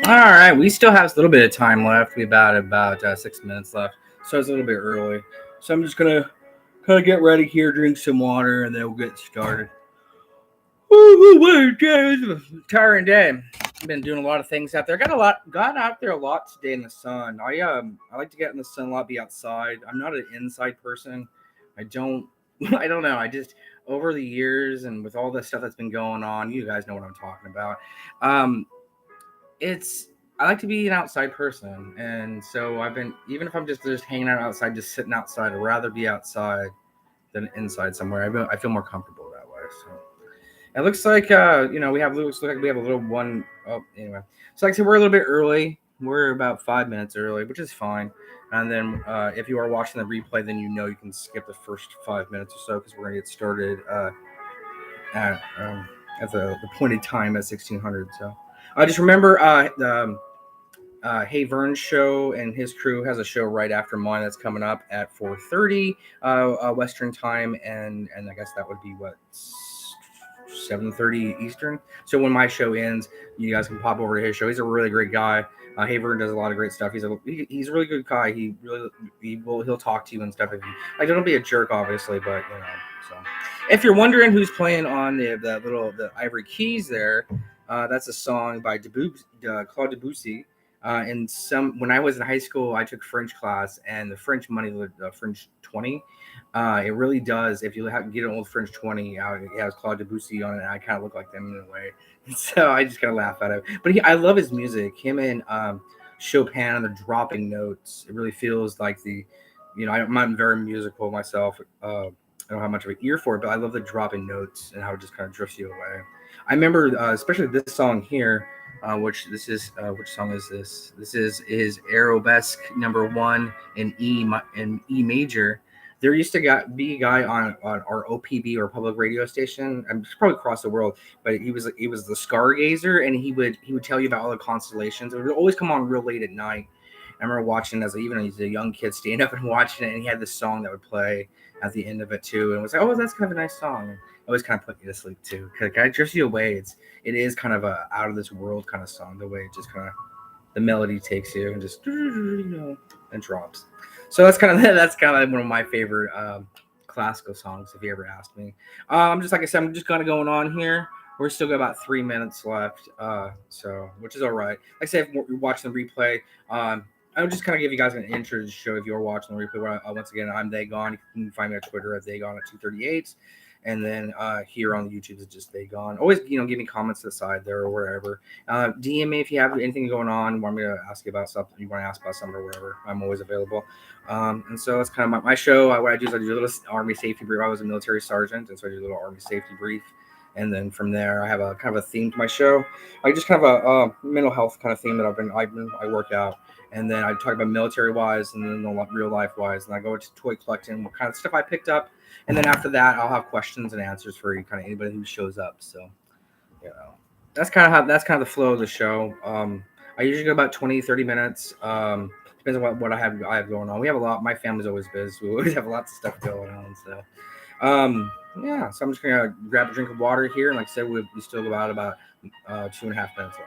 All right, we still have a little bit of time left. We about 6 minutes left, so it's a little bit early. So I'm just gonna kind of get ready here, drink some water, and then we'll get started. What a tiring day. I've been doing a lot of things out there. Got out there a lot today in the sun. I like to get in the sun a lot, be outside. I'm not an inside person. I don't I don't know. I just over the years and with all the stuff that's been going on, you guys know what I'm talking about. Um, it's I like to be an outside person, and so I've been even if I'm just hanging out outside, just sitting outside. I'd rather be outside than inside somewhere. I feel more comfortable that way. So. It looks like we have a little one. Oh, anyway. So like I said, we're a little bit early. We're about 5 minutes early, which is fine. And then if you are watching the replay, then you can skip the first 5 minutes or so because we're gonna get started at the pointed time at 1600. So I just remember Hey Vern's show and his crew has a show right after mine that's coming up at 4:30 Western time, and I guess that would be what 7:30 Eastern. So when my show ends, you guys can pop over to his show. He's a really great guy. Hey Vern does a lot of great stuff. He's a really good guy. He'll talk to you and stuff. If you like, don't be a jerk, obviously, but you know. So if you're wondering who's playing on the Ivory Keys there, that's a song by Claude Debussy. And when I was in high school, I took French class, and the French money, the French 20, it really does. If you get an old French 20 out, it has Claude Debussy on it, and I kind of look like them in a way. So I just kind of laugh at it. But I love his music. Him and Chopin and the dropping notes. It really feels like I'm not very musical myself. I don't have much of an ear for it, but I love the dropping notes and how it just kind of drifts you away. I remember, especially this song here. Which song is this? This is Arabesque #1 in E major. There used to be a guy on our OPB or public radio station. I'm probably across the world, but he was the Stargazer, and he would tell you about all the constellations. It would always come on real late at night. I remember watching even as a young kid, staying up and watching it, and he had this song that would play at the end of it too, and it was like, oh, that's kind of a nice song. It always kind of put me to sleep too, because it drifts you away. It is kind of a out of this world kind of song. The way it just kind of the melody takes you and just and drops. So that's kind of one of my favorite classical songs. If you ever asked me, just like I said, I'm just kind of going on here. We're still got about 3 minutes left, so which is all right. Like I said, if you're watching the replay, I would just kind of give you guys an intro to the show if you're watching the replay. Where once again, I'm Dagon. You can find me on Twitter at Dagon at 238. And then here on the YouTube is just Dagon. Always, give me comments to the side there or wherever. DM me if you have anything going on. Want me to ask you about something? You want to ask about something or whatever. I'm always available. And so that's kind of my show. What I do is I do a little Army safety brief. I was a military sergeant, and so I do a little Army safety brief. And then from there, I have a kind of a theme to my show. I just kind of a mental health kind of theme that I work out. And then I talk about military wise, and then real life wise, and I go into toy collecting, what kind of stuff I picked up. And then after that, I'll have questions and answers for kind of anybody who shows up. So, that's kind of the flow of the show. I usually go about 20, 30 minutes. Depends on what I have going on. We have a lot. My family's always busy. We always have lots of stuff going on. So, so I'm just gonna grab a drink of water here. And like I said, we still got about 2.5 minutes left.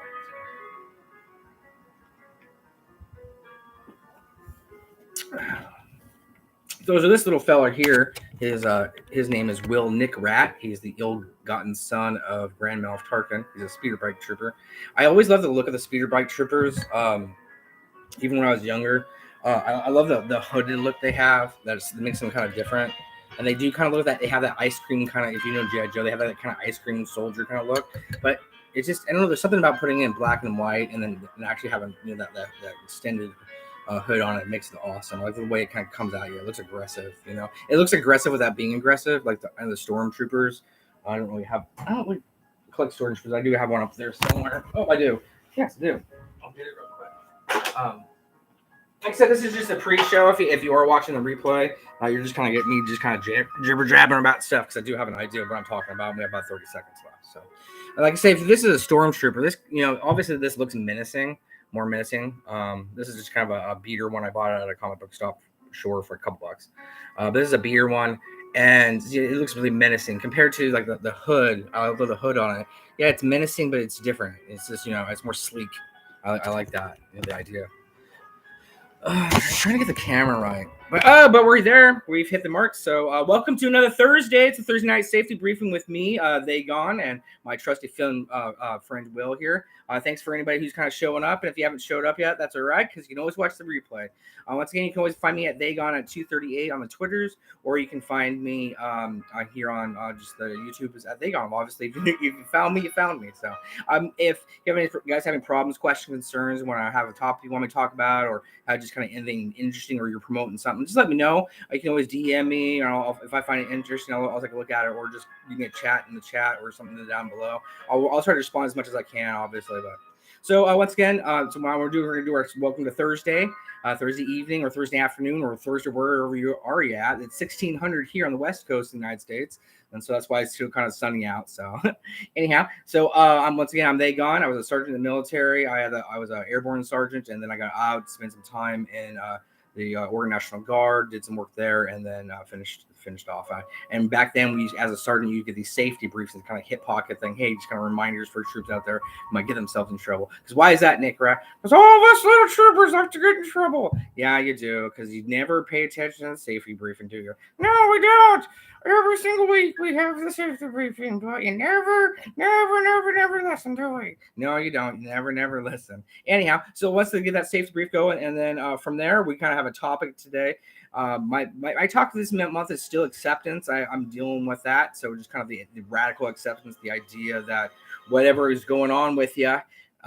So this little fella here, his name is Will Nick Rat. He's the ill-gotten son of Grand Moff Tarkin. He's a speeder bike trooper. I always love the look of the speeder bike troopers. Even when I was younger, I love the hooded look they have. That makes them kind of different. And they do kind of look that they have that ice cream kind of. If you know G.I. Joe, they have that kind of ice cream soldier kind of look. But it's just I don't know. There's something about putting it in black and white, and then actually having that extended hood on it makes it awesome. I like the way it kind of comes out here. It looks aggressive, It looks aggressive without being aggressive, like the stormtroopers. I don't really collect stormtroopers. I do have one up there somewhere. Oh, I do. Yes, I do. I'll get it real quick. Like I said, this is just a pre-show. If you are watching the replay, you're just kind of getting me just kind of jibber-jabbing about stuff because I do have an idea of what I'm talking about. We have about 30 seconds left. So, like I say, if this is a stormtrooper, this obviously this looks menacing. More menacing. This is just kind of a beater one I bought at a comic book shop for a couple bucks. This is a beater one, and it looks really menacing compared to like the hood. I love the hood on it. Yeah, it's menacing, but it's different. It's just it's more sleek. I like that, the idea. Trying to get the camera right, but we're there. We've hit the mark. So welcome to another Thursday. It's a Thursday night safety briefing with me, They Gone, and my trusty film friend Will here. Thanks for anybody who's kind of showing up, and if you haven't showed up yet, that's all right because you can always watch the replay. Once again, you can always find me at They Gone at 238 on the Twitters, or you can find me here on just the YouTube is at They Gone. Obviously, if you found me, you found me. So if you guys have any problems, questions, concerns, want to have a topic you want me to talk about, or just kind of anything interesting, or you're promoting something, just let me know. You can always DM me, and if I find it interesting, I'll take a look at it, or just you can chat in the chat or something down below. I'll try to respond as much as I can, obviously. But so once again, so what we're going to do our welcome to Thursday, Thursday evening or Thursday afternoon or Thursday wherever you are at. It's 1600 here on the West Coast of the United States, and so that's why it's still kind of sunny out. So anyhow, so I'm They Gone. I was a sergeant in the military. I was an airborne sergeant, and then I got out, spent some time in the Oregon National Guard, did some work there, and then finished off. And back then, as a sergeant, you get these safety briefs, and kind of hip pocket thing. Hey, just kind of reminders for troops out there who might get themselves in trouble. Because why is that, Nick? Right? Because all of us little troopers like to get in trouble. Yeah, you do. Because you never pay attention to the safety briefing, do you? No, we don't. Every single week we have the safety briefing, but you never listen, do we? No, you don't. You never listen. Anyhow, so once they get that safety brief going, and then from there we kind of have a topic today. My talk this month is still acceptance. I'm dealing with that, so just kind of the radical acceptance, the idea that whatever is going on with you,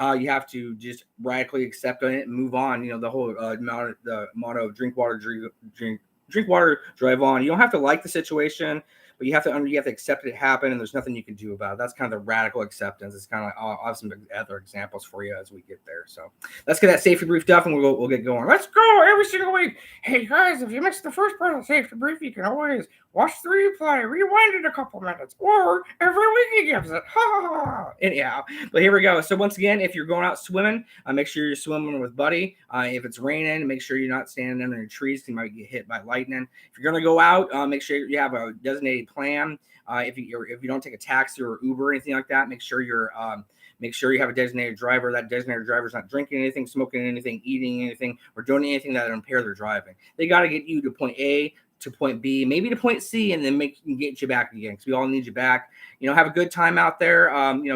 you have to just radically accept it and move on. You know, the whole the motto of drink water, drink water, drive on. You don't have to like the situation, but you have to accept it happen, and there's nothing you can do about it. That's kind of the radical acceptance. It's kind of I'll have some other examples for you as we get there. So let's get that safety brief done, and we'll get going. Let's go every single week. Hey guys, if you missed the first part of the safety brief, you can always watch the replay, rewind it a couple minutes, or every week he gives it. Ha ha ha. Anyhow, but here we go. So once again, if you're going out swimming, make sure you're swimming with Buddy. If it's raining, make sure you're not standing under the trees. You might get hit by lightning. If you're going to go out, make sure you have a designated plan. If you don't take a taxi or Uber or anything like that, make sure you have a designated driver. That designated driver is not drinking anything, smoking anything, eating anything, or doing anything that would impair their driving. They got to get you to point A to point B, maybe to point C, and then get you back again, because we all need you back. Have a good time out there.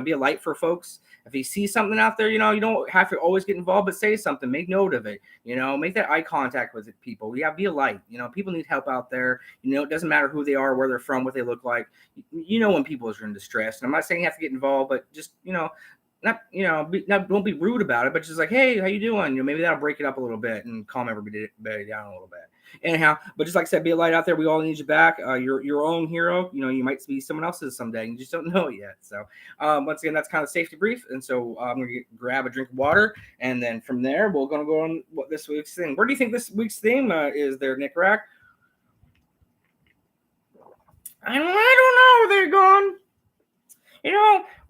Be a light for folks. If you see something out there, you don't have to always get involved, but say something, make note of it, make that eye contact with people. Be a light. People need help out there. It doesn't matter who they are, where they're from, what they look like. When people are in distress. And I'm not saying you have to get involved, but just, don't be rude about it, but just like, hey, how you doing? Maybe that'll break it up a little bit and calm everybody down a little bit. Anyhow, but just like I said, be a light out there. We all need you back. You're your own hero. You might be someone else's someday. You just don't know it yet. So once again, that's kind of safety brief. And so I'm going to grab a drink of water. And then from there, we're going to go on what this week's thing. Where do you think this week's theme is there, Nick Rack? I don't know. They're gone.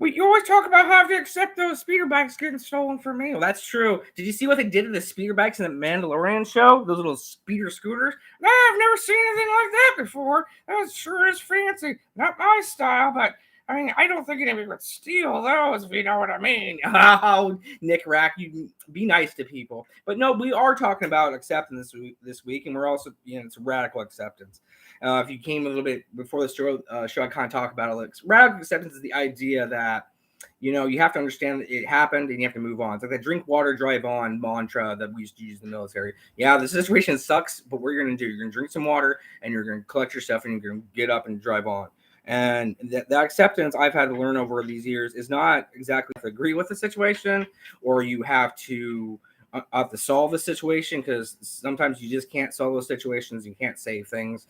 You always talk about having to accept those speeder bikes getting stolen from me. Well, that's true. Did you see what they did to the speeder bikes in the Mandalorian show? Those little speeder scooters? No, I've never seen anything like that before. That sure is fancy. Not my style, but I don't think anybody would steal those, if you know what I mean. Oh, Nick Rack, you be nice to people. But no, we are talking about acceptance this week, and we're also, it's radical acceptance. If you came a little bit before the show, I kind of talk about it. Radical acceptance is the idea that, you have to understand that it happened and you have to move on. It's like the drink water, drive on mantra that we used to use in the military. Yeah, the situation sucks, but what you're going to do, you're going to drink some water and you're going to collect your stuff and you're going to get up and drive on. And that acceptance I've had to learn over these years is not exactly to agree with the situation, or you have to solve the situation, because sometimes you just can't solve those situations. You can't save things.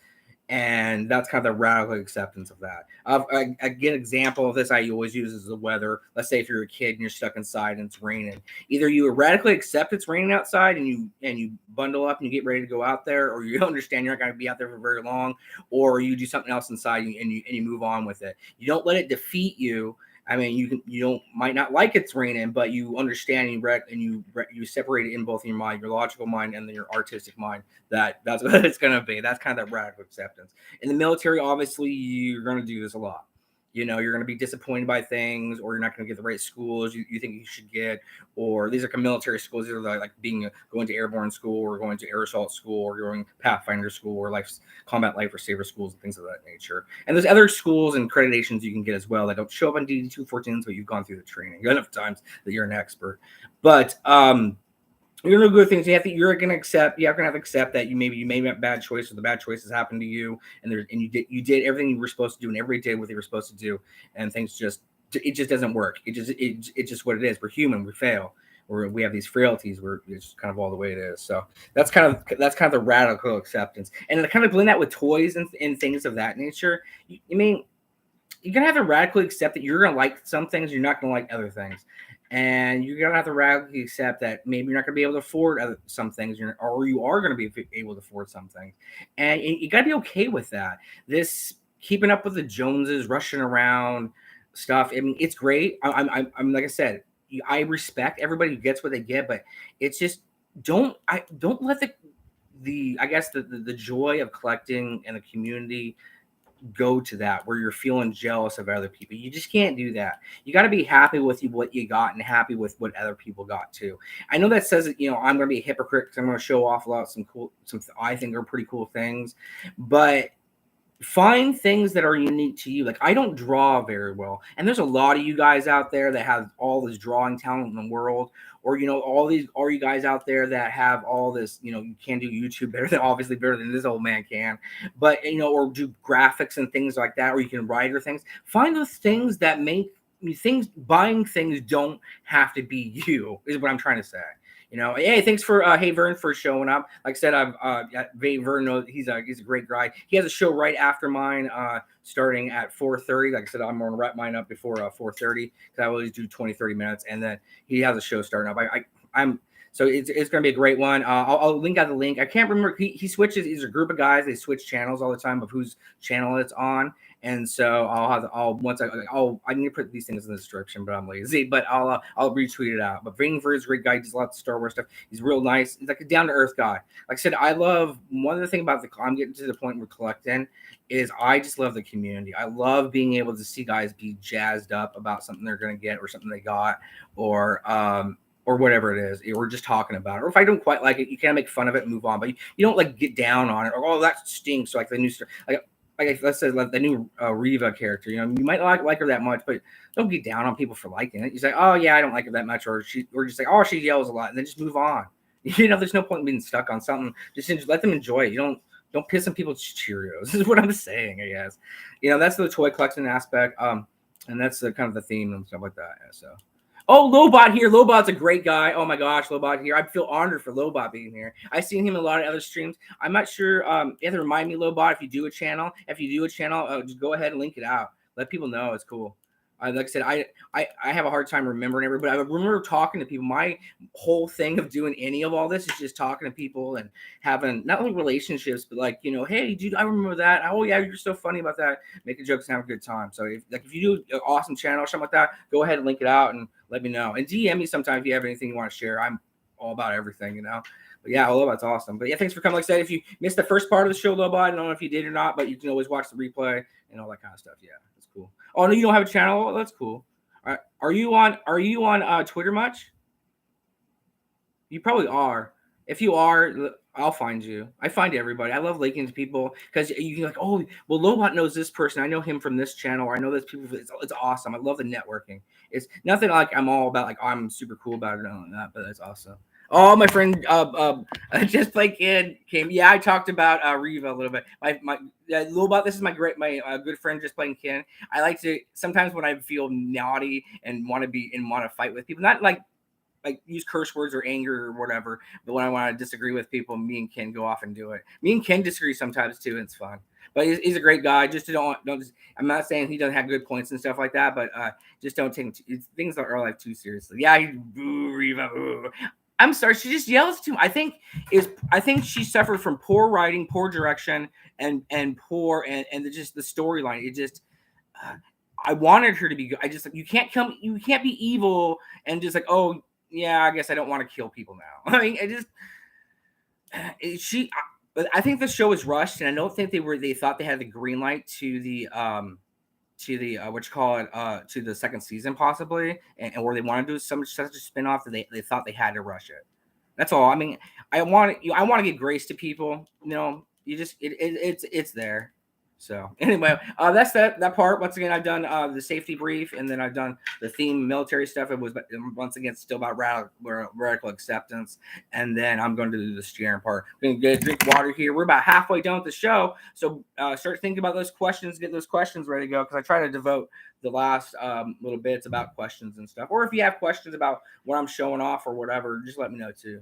And that's kind of the radical acceptance of that. A good example of this I always use is the weather. Let's say if you're a kid and you're stuck inside and it's raining. Either you radically accept it's raining outside and you bundle up and you get ready to go out there, or you understand you're not going to be out there for very long, or you do something else inside and you move on with it. You don't let it defeat you. You might not like it's raining, but you understand and you separate it in both your mind, your logical mind, and then your artistic mind. That's what it's going to be. That's kind of that radical acceptance. In the military, obviously, you're going to do this a lot. you're going to be disappointed by things, or you're not going to get the right schools you think you should get, or these are like military schools. These are like going to airborne school, or going to air assault school, or going Pathfinder school, or combat life saver schools and things of that nature. And there's other schools and accreditations you can get as well that don't show up on DD-214s, but you've gone through the training enough times that you're an expert. But you're gonna go things. You're gonna accept. You're gonna have to accept that you maybe make bad choices. The bad choices happened to you, and you did everything you were supposed to do, and everybody did what they were supposed to do, and things just doesn't work. It's just what it is. We're human. We fail. We have these frailties. It's kind of all the way it is. So that's kind of the radical acceptance, and to kind of blend that with toys and things of that nature. I mean, you're gonna have to radically accept that you're gonna like some things, you're not gonna like other things. And you're gonna have to radically accept that maybe you're not gonna be able to afford some things, or you are gonna be able to afford some things, and you gotta be okay with that. This keeping up with the Joneses, rushing around stuff. I mean, it's great. I'm like I said, I respect everybody who gets what they get, but it's just don't let the I guess the joy of collecting and the community go to that where you're feeling jealous of other people. You just can't do that. You got to be happy with what you got and happy with what other people got too. I know that says that, I'm going to be a hypocrite because I'm going to show off a lot of some I think are pretty cool things, but find things that are unique to you. Like, I don't draw very well, and there's a lot of you guys out there that have all this drawing talent in the world, or all you guys out there that have all this, you can do YouTube better than this old man can, but or do graphics and things like that, or you can write or things. Find those things that make buying things don't have to be you, is what I'm trying to say. Hey, thanks for hey Vern for showing up. Like I said, Vern knows he's a great guy. He has a show right after mine, starting at 4:30. Like I said, I'm gonna wrap mine up before 4:30 because I always do 20-30 minutes, and then he has a show starting up. I'm so it's gonna be a great one. I'll link out the link. I can't remember. He switches. He's a group of guys. They switch channels all the time of whose channel it's on. And so I need to put these things in the description, but I'm lazy. But I'll retweet it out. But Vaingford is a great guy. He does lots of Star Wars stuff. He's real nice. He's like a down to earth guy. Like I said, I love one of the things about I'm getting to the point we're collecting is I just love the community. I love being able to see guys be jazzed up about something they're going to get or something they got or whatever it is. We're just talking about it. Or if I don't quite like it, you kind of make fun of it and move on. But you don't like get down on it or that stinks. Like the new like let's say the new Riva character, you might not like her that much, but don't get down on people for liking it. You say, oh yeah, I don't like her that much, or just say, oh, she yells a lot, and then just move on. There's no point in being stuck on something. Just let them enjoy it. Don't piss on people's Cheerios. This is what I'm saying, I guess. That's the toy collection aspect, and that's the kind of the theme and stuff like that. Yeah, so. Oh, Lobot here. Lobot's a great guy. Oh my gosh, Lobot here. I feel honored for Lobot being here. I've seen him in a lot of other streams. I'm not sure. You have to remind me, Lobot, if you do a channel. Just go ahead and link it out. Let people know it's cool. Like I said, I have a hard time remembering everybody. I remember talking to people. My whole thing of doing any of all this is just talking to people and having not only relationships, but like, hey, dude, I remember that. Oh yeah, you're so funny about that. Making jokes and have a good time. So if you do an awesome channel or something like that, go ahead and link it out and let me know. And DM me sometime if you have anything you want to share. I'm all about everything, But yeah, Lobot's awesome. But yeah, thanks for coming. Like I said, if you missed the first part of the show, Lobot, I don't know if you did or not, but you can always watch the replay and all that kind of stuff. Yeah, it's cool. Oh no, you don't have a channel? Oh, that's cool. All right. Are you on Twitter much? You probably are. If you are, I'll find you. I find everybody. I love linking to people because you can oh, well, Lobot knows this person. I know him from this channel, or I know this people. It's awesome. I love the networking. It's nothing like I'm all about I'm super cool about it and that, but that's awesome. Oh, my friend, Just Play Kid came. Yeah, I talked about Riva a little bit. My Lobot. This is my good friend, Just Playing Kid. I like to sometimes when I feel naughty and want to fight with people, not like use curse words or anger or whatever. But when I want to disagree with people, me and Ken go off and do it. Me and Ken disagree sometimes too, and it's fun. But he's a great guy. Just don't. I'm not saying he doesn't have good points and stuff like that, but just don't take things that are like too seriously. Yeah, boo, Riva, boo. I'm sorry. She just yells too. I think she suffered from poor writing, poor direction, and poor and just the storyline. It just. I wanted her to be good. I just you can't be evil and just oh yeah, I guess I don't want to kill people now. I mean, I think the show was rushed, and I don't think they thought they had the green light to the to the what you call it to the second season possibly, and where they want to do such a spin-off that they thought they had to rush it. That's all. I mean, I want to give grace to people. You know, you just it's there. So anyway, that's that part. Once again, I've done the safety brief, and then I've done the theme military stuff. It was once again still about radical acceptance, and then I'm going to do the steering part. I'm going to get a drink of water here. We're about halfway done with the show, so start thinking about those questions. Get those questions ready to go, because I try to devote the last little bits about questions and stuff. Or if you have questions about what I'm showing off or whatever, just let me know too.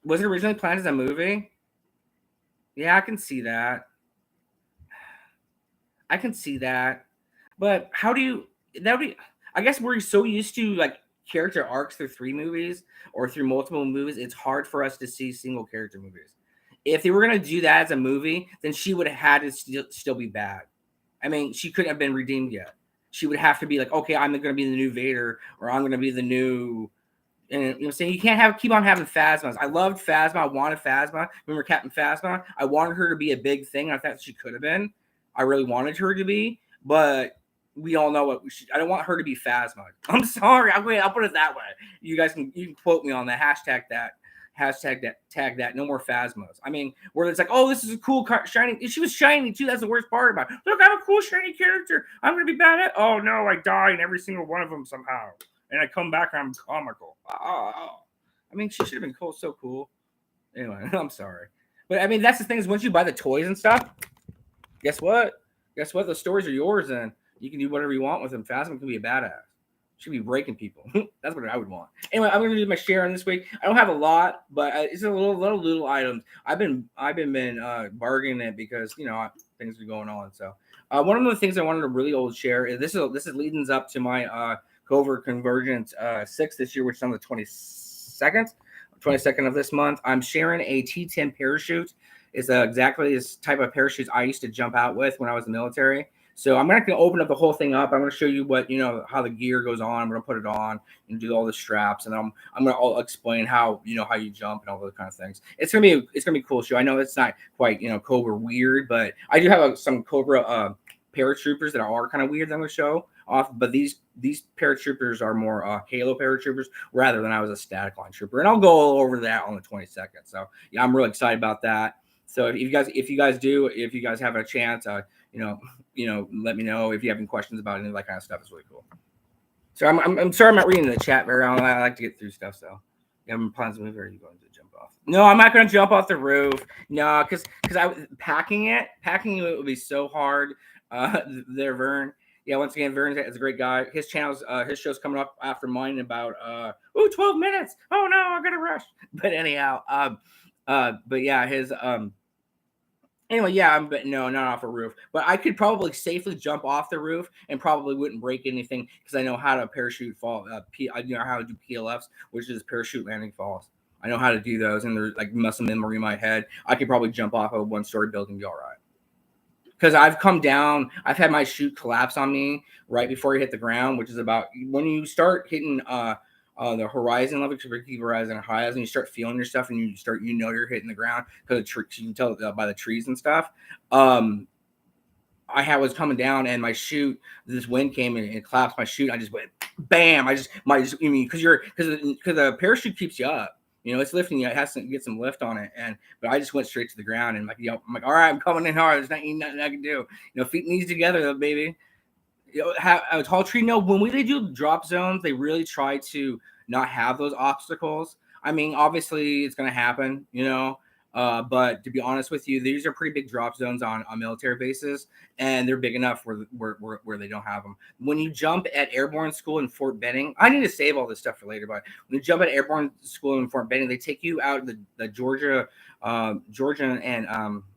Was it originally planned as a movie? Yeah, I can see that. I can see that. But how do you that would be I guess we're so used to like character arcs through 3 movies or through multiple movies, it's hard for us to see single character movies. If they were gonna do that as a movie, then she would have had to still be bad. I mean, she couldn't have been redeemed yet. She would have to be like, okay, I'm gonna be the new Vader, or I'm gonna be the new. And you know what I'm saying? You can't keep on having Phasmas. I loved Phasma. I wanted Phasma. Remember Captain Phasma? I wanted her to be a big thing. I thought she could have been. I really wanted her to be, but we all know what I don't want her to be Phasma. I'm sorry. I'll put it that way. You can quote me on that. Tag that. No more Phasmas. I mean, where it's like, oh, this is a cool shiny. She was shiny too. That's the worst part about it. Look, I'm a cool shiny character. I'm gonna be bad at. Oh no, I die in every single one of them somehow. And I come back and I'm comical. Oh. I mean, she should have been cool, so cool. Anyway, I'm sorry. But I mean, that's the thing is once you buy the toys and stuff, guess what? The stories are yours and you can do whatever you want with them. Phasma can be a badass. Should be breaking people. That's what I would want. Anyway, I'm gonna do my share on this week. I don't have a lot, but it's a little items. I've been bargaining it because things are going on. So one of the things I wanted to really share is this is leading up to my Covert Convergence 6 this year, which is on the 22nd of this month. I'm sharing a T10 parachute. It's exactly this type of parachutes I used to jump out with when I was in the military. So I'm not going to open up the whole thing up. I'm going to show you what how the gear goes on. I'm going to put it on and do all the straps, and I'm going to explain how how you jump and all those kind of things. It's gonna be a cool show. I know it's not quite Cobra weird, but I do have some Cobra paratroopers that are kind of weird that I'm going to show off, but these paratroopers are more Halo paratroopers rather than I was a static line trooper, and I'll go over that on the 22nd. So yeah, I'm really excited about that. So if you guys have a chance, let me know if you have any questions about any of that kind of stuff. It's really cool. So I'm sorry I'm not reading the chat very well. I like to get through stuff. So you have plans to move, or are you going to jump off? No, I'm not going to jump off the roof. No, because packing it would be so hard. There, Vern. Yeah, once again, Vern is a great guy. His show's coming up after mine in about 12 minutes. Oh no, I gotta rush. But anyhow, but yeah, his anyway, yeah, but no, not off a roof. But I could probably safely jump off the roof and probably wouldn't break anything because I know how to parachute fall. I know how to do PLFs, which is parachute landing falls. I know how to do those, and there's like muscle memory in my head. I could probably jump off a 1-story building and be all right. Because I've come down, I've had my chute collapse on me right before you hit the ground, which is about when you start hitting the horizon level, because we keep horizon highs, and you start feeling your stuff, and you're hitting the ground because you can tell by the trees and stuff. I was coming down, and my chute, this wind came and collapsed my chute. I just went bam. Because the parachute keeps you up. It's lifting you. It has to get some lift on it, but I just went straight to the ground, and I'm like, all right, I'm coming in hard. There's nothing I can do. Feet and knees together, though, baby. Have a tall tree. No, when they do drop zones, they really try to not have those obstacles. I mean, obviously, it's going to happen, but to be honest with you, these are pretty big drop zones on military bases, and they're big enough where they don't have them. When you jump at airborne school in Fort Benning, I need to save all this stuff for later, but when you jump at airborne school in Fort Benning, they take you out the Georgia and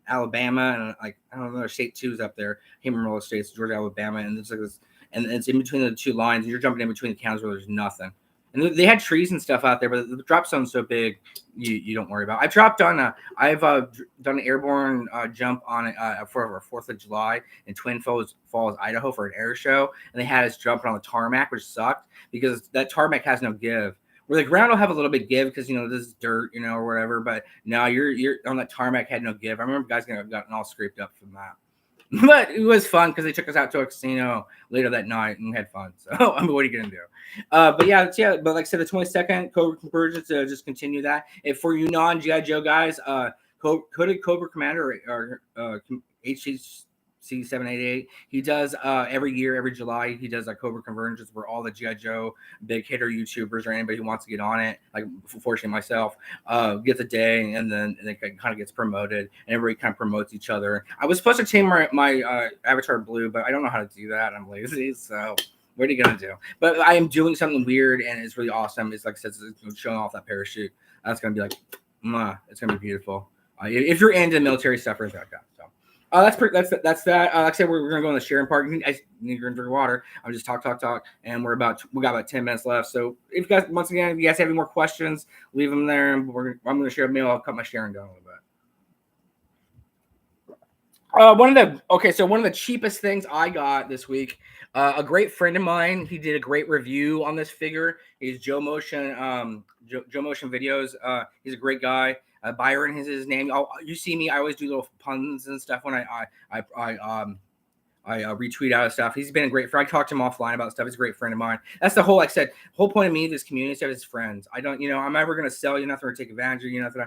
Alabama, and like I don't know, state 2's up there. I can't remember all the states, Georgia, Alabama, and it's like this, and it's in between the two lines, and you're jumping in between the counties where there's nothing. And they had trees and stuff out there, but the drop zone's so big, you don't worry about it. I've done an airborne jump on it for 4th of July in Twin Falls, Idaho for an air show, and they had us jumping on the tarmac, which sucked because that tarmac has no give. Where the ground will have a little bit give because this is dirt, or whatever. But now you're on that tarmac had no give. I remember guys gotten all scraped up from that. But it was fun because they took us out to a casino later that night and had fun. So I mean, what are you gonna do? But yeah. But like I said, the 22nd Cobra Convergence to just continue that. If for you non GI Joe guys, Coded Cobra Commander or HC 788. He does every year, every July. He does like Cobra Convergence where all the GI Joe big hitter YouTubers or anybody who wants to get on it, like fortunately myself, gets a day and then it kind of gets promoted and everybody kind of promotes each other. I was supposed to change my avatar blue, but I don't know how to do that. I'm lazy, so what are you gonna do? But I am doing something weird and it's really awesome. It's like I said, it's showing off that parachute. That's gonna be like, it's gonna be beautiful. If you're into military stuff or anything like that. So. That's that. Like I said, we're gonna go in the sharing part. I need to drink water. I'm just talk, and we got about 10 minutes left. So if you guys, once again, if you guys have any more questions, leave them there. And I'm gonna share. Maybe I'll cut my sharing down a little bit. One of the cheapest things I got this week, a great friend of mine, he did a great review on this figure. He's Joe Motion, Joe Motion Videos. He's a great guy. Byron is his name. You see me, I always do little puns and stuff when I retweet out of stuff. He's been a great friend. I talked to him offline about stuff. He's a great friend of mine. That's the whole, like I said, whole point of me, this community stuff is friends. I don't, I'm never going to sell you nothing or take advantage of you, nothing.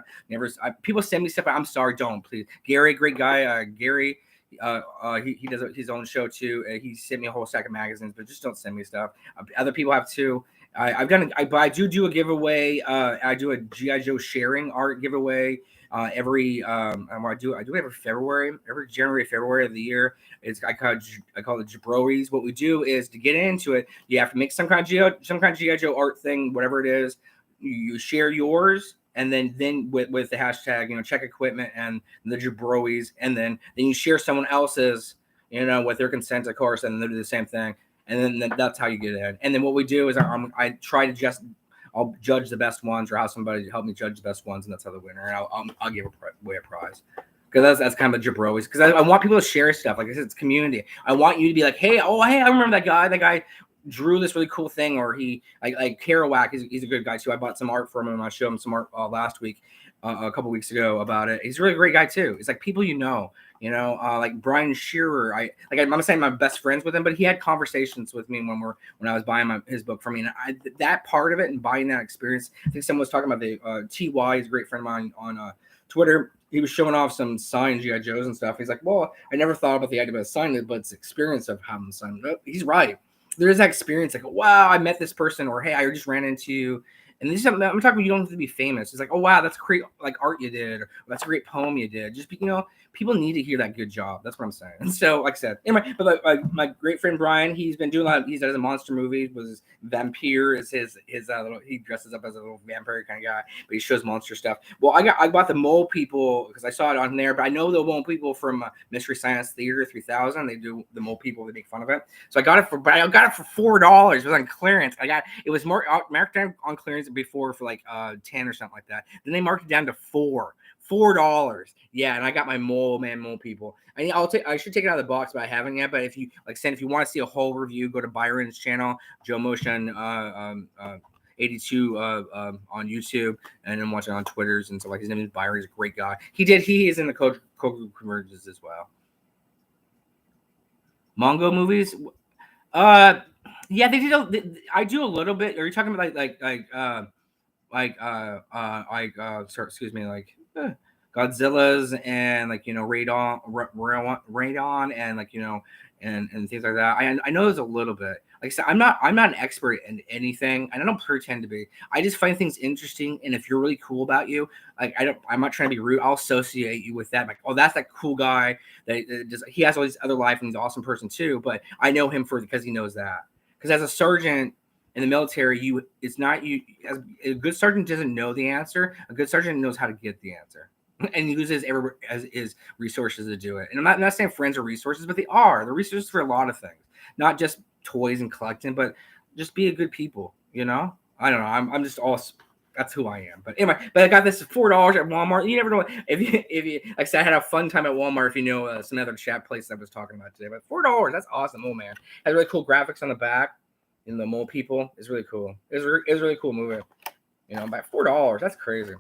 People send me stuff. I'm sorry, don't, please. Gary, great guy. Gary, he does his own show too. He sent me a whole stack of magazines, but just don't send me stuff. Other people have too. I do a giveaway. I do a GI Joe sharing art giveaway every. I do every February, every February of the year. I call it Jabrois. What we do is to get into it, you have to make some kind of GI Joe art thing, whatever it is. You share yours, and then with the hashtag, check equipment and the Jabrois, and then you share someone else's, with their consent, of course, and they do the same thing. And then that's how you get in. And then what we do is I try to I'll judge the best ones or have somebody help me judge the best ones, and that's how the winner. And I'll give away a prize because that's kind of a Jabrois. Because I want people to share stuff. Like I said, it's community. I want you to be like, hey, I remember that guy. That guy drew this really cool thing, or he like Kerouac. He's a good guy too. I bought some art from him. I showed him some art last week, a couple weeks ago about it. He's a really great guy too. It's like people like Brian Shearer. I'm saying my best friends with him, but he had conversations with me when I was buying his book from me. And that part of it and buying that experience. I think someone was talking about the TY. He's a great friend of mine on Twitter. He was showing off some signed GI Joes and stuff. He's like, well, I never thought about the idea of signing it, but it's the experience of having them signed. He's right. There is that experience, like, wow, I met this person, or hey, I just ran into you. And this is something I'm talking about. You don't have to be famous. It's like, oh wow, that's great, like art you did, or that's a great poem you did. Just people need to hear that good job. That's what I'm saying. And so, like I said, anyway, but my great friend Brian, he's been doing a lot. He does a monster movie. Was Vampire is his little. He dresses up as a little vampire kind of guy, but he shows monster stuff. Well, I bought the Mole People because I saw it on there, but I know the Mole People from Mystery Science Theater 3000. They do the Mole People. They make fun of it. So I got it for $4. It was on clearance. It was more marked down on clearance before for like 10 or something like that. Then they marked it down to $4. Yeah, and I got my Mole People. I should take it out of the box, but I haven't yet. But if you want to see a whole review, go to Byron's channel, Joe Motion 82 on YouTube, and then watch it on Twitters and stuff. Like his name is Byron. He's a great guy. He is in the Cobra Convergence as well. Mongo movies. Yeah, they did. I do a little bit. Are you talking about Godzilla's and Radon and and things like that. I know there's a little bit. Like I said, I'm not an expert in anything, and I don't pretend to be. I just find things interesting, and if you're really cool about you, I'm not trying to be rude. I'll associate you with that. Like, oh, that's that cool guy he has all these other life and he's an awesome person too. But I know him because he knows that. Because as a sergeant in the military, as a good sergeant doesn't know the answer. A good sergeant knows how to get the answer and uses his resources to do it. And I'm not saying friends are resources, but they are. They're resources for a lot of things, not just toys and collecting, but just be a good people. I don't know. I'm just all. That's who I am. But anyway, I got this $4 at Walmart. You never know if you like I said, I had a fun time at Walmart. If some other chat place I was talking about today, but $4, that's awesome. Oh man, has really cool graphics on the back. In the Mole People is really cool. It's really cool movie. By $4, that's crazy.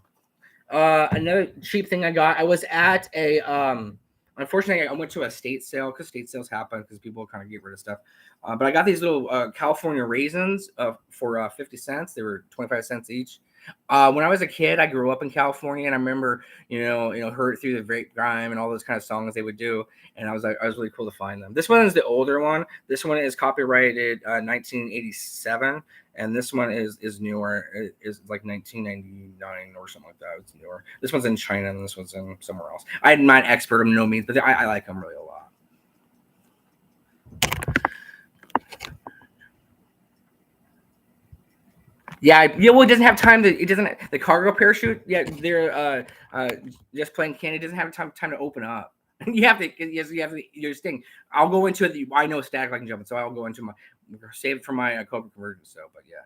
Another cheap thing I got. I was at a Unfortunately, I went to a state sale because state sales happen because people kind of get rid of stuff. But I got these little California raisins for 50 cents. They were 25 cents each. When I was a kid, I grew up in California, and I remember, heard it through the grapevine and all those kind of songs they would do. And I was really cool to find them. This one is the older one. This one is copyrighted 1987, and this one is newer. It is like 1999 or something like that. It's newer. This one's in China, and this one's in somewhere else. I'm not an expert, I'm no means, but I like them really a lot. Yeah. Well, it doesn't have time to. It doesn't. The cargo parachute. Yeah, they're just plain candy. Doesn't have time to open up. You have to. Yes, you have to. Your thing. I'll go into it. I know static I can jump it, so I'll go into my save it for my Cobra conversion. So, but yeah.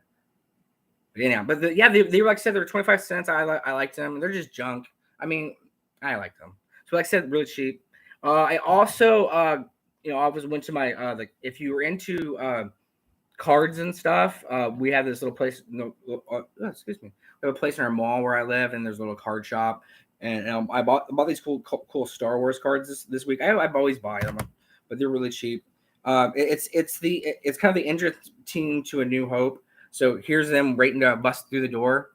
But anyhow, yeah, they like I said, they were 25 cents. I liked them. They're just junk. I mean, I like them. So like I said, really cheap. I also I always went to my if you were into cards and stuff. We have this little place. No, excuse me. We have a place in our mall where I live, and there's a little card shop. And I bought these cool Star Wars cards this week. I always buy them, but they're really cheap. It's kind of the Indra team to A New Hope. So here's them waiting to bust through the door.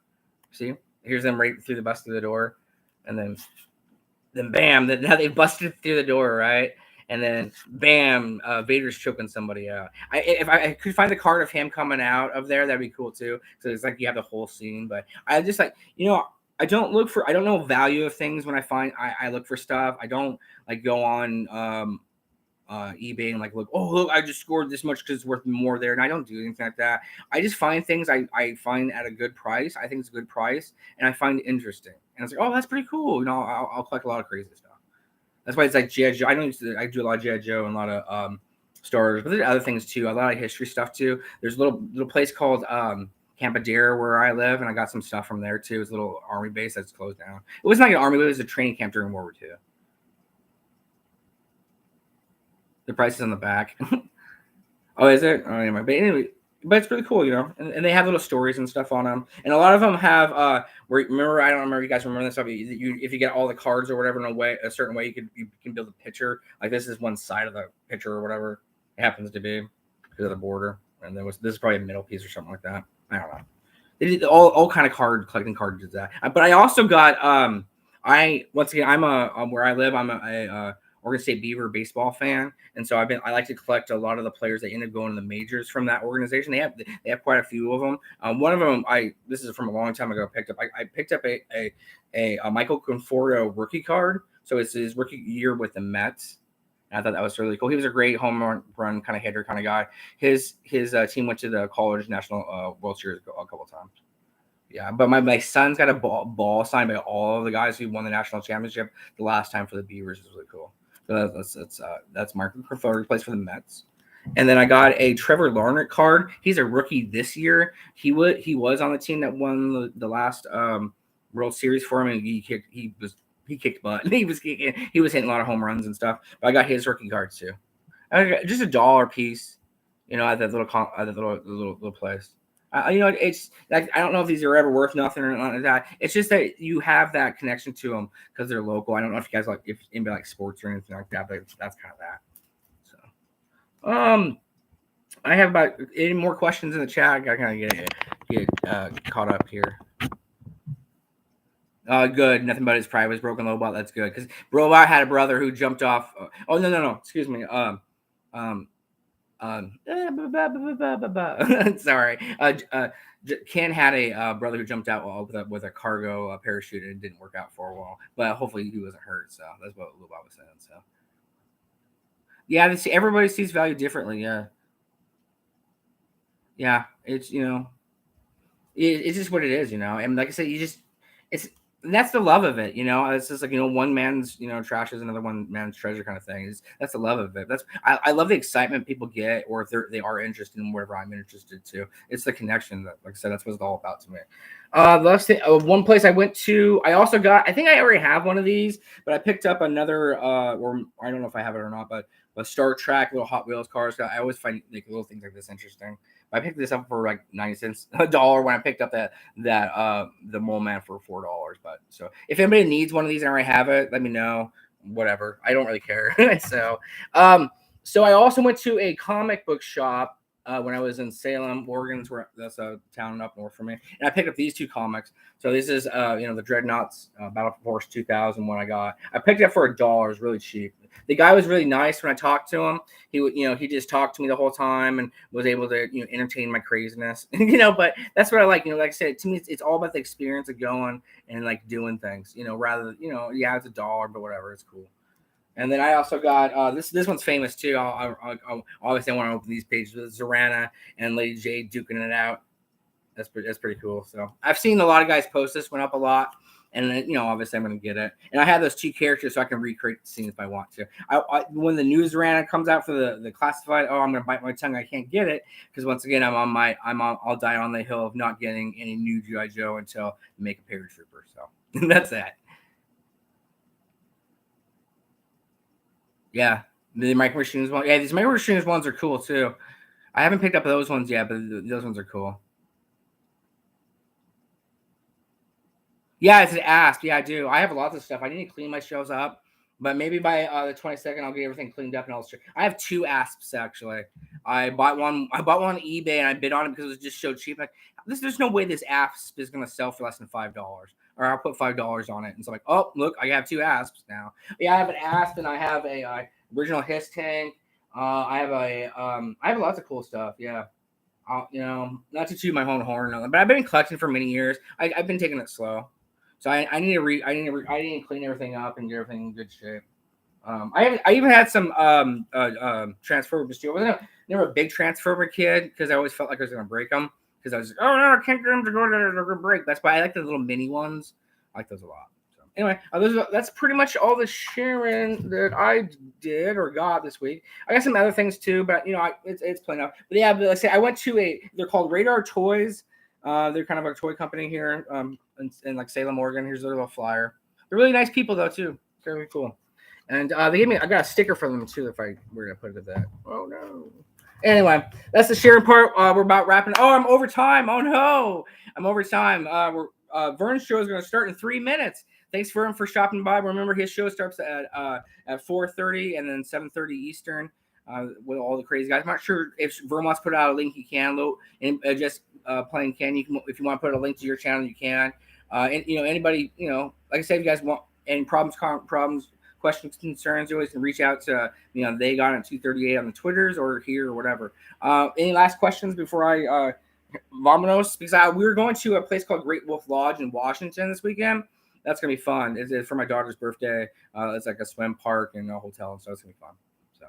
See, here's them right through the door, and then bam, now they busted through the door, right? And then bam, Vader's choking somebody out. If I could find the card of him coming out of there, that'd be cool too. So it's like you have the whole scene. But I just like I don't know value of things when I look for stuff. I don't like go on eBay and like look, oh look, I just scored this much because it's worth more there, and I don't do anything like that. I just find things I find at a good price. I think it's a good price, and I find it interesting. And it's like, oh, that's pretty cool. I'll collect a lot of crazy stuff. That's why it's like G.I. Joe. I do a lot of G.I. Joe and a lot of Star Wars, but there's other things too. A lot of history stuff too. There's a little place called Campadera where I live, and I got some stuff from there too. It's a little army base that's closed down. It wasn't like an army, but it was a training camp during World War II. The price is on the back. Oh, is it? Oh, anyway, but it's really cool, and they have little stories and stuff on them, and a lot of them have. Remember, I don't remember. You guys remember this stuff? If you get all the cards or whatever in a certain way, you can build a picture. Like this is one side of the picture or whatever it happens to be because of the border, and this is probably a middle piece or something like that. I don't know. They did all kind of collecting cards did that, but I also got once again I'm where I live I'm a Oregon State Beaver baseball fan, and so I like to collect a lot of the players that end up going to the majors from that organization. They have quite a few of them. One of them this is from a long time ago. I picked up a Michael Conforto rookie card, so it's his rookie year with the Mets. And I thought that was really cool. He was a great home run kind of hitter kind of guy. His team went to the college national World Series a couple of times. Yeah, but my son's got a ball signed by all of the guys who won the national championship the last time for the Beavers. Is really cool. So that's Mark Conforto plays for the Mets. And then I got a Trevor Larnett card. He's a rookie this year. He was on the team that won the last World Series for him, and he kicked butt. He was hitting a lot of home runs and stuff. But I got his rookie cards too. Just $1 piece, at that little place. It's like I don't know if these are ever worth nothing or not like that. It's just that you have that connection to them because they're local. I don't know if you guys if anybody like sports or anything like that, but that's kind of that. So, I have about any more questions in the chat. I got kind of get caught up here. Good. Nothing but his pride was broken. Lobot. That's good because Robot had a brother who jumped off. Oh no. Excuse me. Sorry. Ken had a brother who jumped out with a cargo parachute and it didn't work out for a while, but hopefully he wasn't hurt. So that's what Lubab was saying. So yeah, everybody sees value differently. Yeah. It's it's just what it is. And like I said, and that's the love of it, It's just like one man's trash is another one man's treasure kind of thing. That's the love of it. I love the excitement people get, or if they are interested in whatever I'm interested to. It's the connection that, like I said, that's what it's all about to me. Last thing, one place I went to, I also got. I think I already have one of these, but I picked up another. Or I don't know if I have it or not, but a Star Trek little Hot Wheels cars. I always find like little things like this interesting. I picked this up for like 90 cents, $1 when I picked up the Mole Man for $4. But so if anybody needs one of these and I already have it, let me know. whatever. I don't really care. So I also went to a comic book shop when I was in Salem, Oregon. That's a town up north from me, and I picked up these two comics. So this is the Dreadnoughts Battle Force 2000 one I got. I picked it up for $1. It was really cheap. The guy was really nice when I talked to him. He just talked to me the whole time and was able to entertain my craziness. But that's what I like. Like I said, to me, it's all about the experience of going and like doing things. Rather yeah, it's $1, but whatever, it's cool. And then I also got this one's famous too. I'll obviously I want to open these pages with Zorana and Lady Jade duking it out. That's pretty cool. So I've seen a lot of guys post this one up a lot, and then obviously I'm gonna get it. And I have those two characters so I can recreate the scene if I want to. When the new Zorana comes out for the classified, I'm gonna bite my tongue. I can't get it because once again I'll die on the hill of not getting any new GI Joe until make a paratrooper. So that's that. Yeah, the Micro Machines one. Yeah, these Micro Machines ones are cool too. I haven't picked up those ones yet, but those ones are cool. Yeah, it's an asp. Yeah, I do. I have lots of stuff. I need to clean my shelves up, but maybe by the 22nd, I'll get everything cleaned up and I'll. I have two asps actually. I bought one. I bought one on eBay and I bid on it because it was just so cheap. Like there's no way this asp is gonna sell for less than $5, or I'll put $5 on it. And so I'm like, oh look, I have two asps now. Yeah, I have an asp and I have a original Hiss tank. I have lots of cool stuff. Yeah. Not to toot my own horn, but I've been collecting for many years. I've been taking it slow. So I need to I need to clean everything up and get everything in good shape. I even had some Transformer steel. I wasn't never a big Transformer kid because I always felt like I was gonna break them because I was like, oh no, I can't get them to go to break. That's why I like the little mini ones. I like those a lot. So anyway, that's pretty much all the sharing that I did or got this week. I got some other things too, but it's plain up. But yeah, I say I went to they're called Radar Toys. They're kind of a toy company here in like Salem, Oregon. Here's their little flyer. They're really nice people though too. They're really cool. And they gave me I got a sticker from them too if I were gonna put it at that. Oh no. Anyway, that's the sharing part. We're about wrapping. Oh, I'm over time. Oh no, I'm over time. Vern's show is going to start in 3 minutes. Thanks, Vern, for stopping by. Remember, his show starts at 4:30 and then 7:30 Eastern with all the crazy guys. I'm not sure if Vern wants to put out a link. He can, and just plain can. You can if you want to put a link to your channel, you can. And anybody, like I said, if you guys want any problems, questions, concerns, you always can reach out to they got at 238 on the Twitters or here or whatever. Any last questions before I Vamonos? Because we're going to a place called Great Wolf Lodge in Washington this weekend. That's gonna be fun. It's for my daughter's birthday. It's like a swim park and a hotel, so it's gonna be fun. So,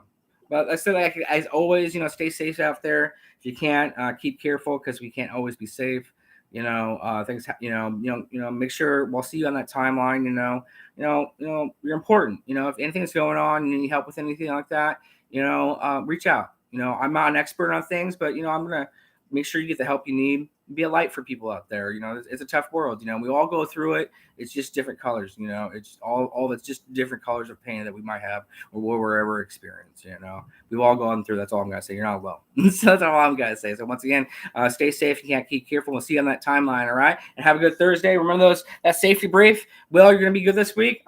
but I said, like as always, stay safe out there. If you can't, keep careful because we can't always be safe. Things. Make sure we'll see you on that timeline. You're important. If anything's going on, you need help with anything like that. Reach out. I'm not an expert on things, but I'm gonna make sure you get the help you need. Be a light for people out there. It's a tough world. We all go through it. It's just different colors. It's all it's just different colors of pain that we might have or what we're ever experiencing. We've all gone through. That's all I'm gonna say. You're not alone. So that's all I'm gonna say. So once again, stay safe. You can't keep careful. We'll see you on that timeline. All right, and have a good Thursday. Remember that safety brief. Will, you're gonna be good this week.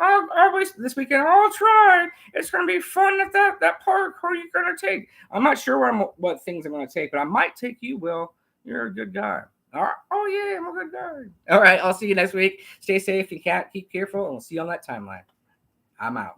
This weekend. I'll try. It's gonna be fun at that park. Who are you gonna take? I'm not sure what things I'm gonna take, but I might take you, Will. You're a good guy. All right. Oh, yeah, I'm a good guy. All right. I'll see you next week. Stay safe and keep careful, and we'll see you on that timeline. I'm out.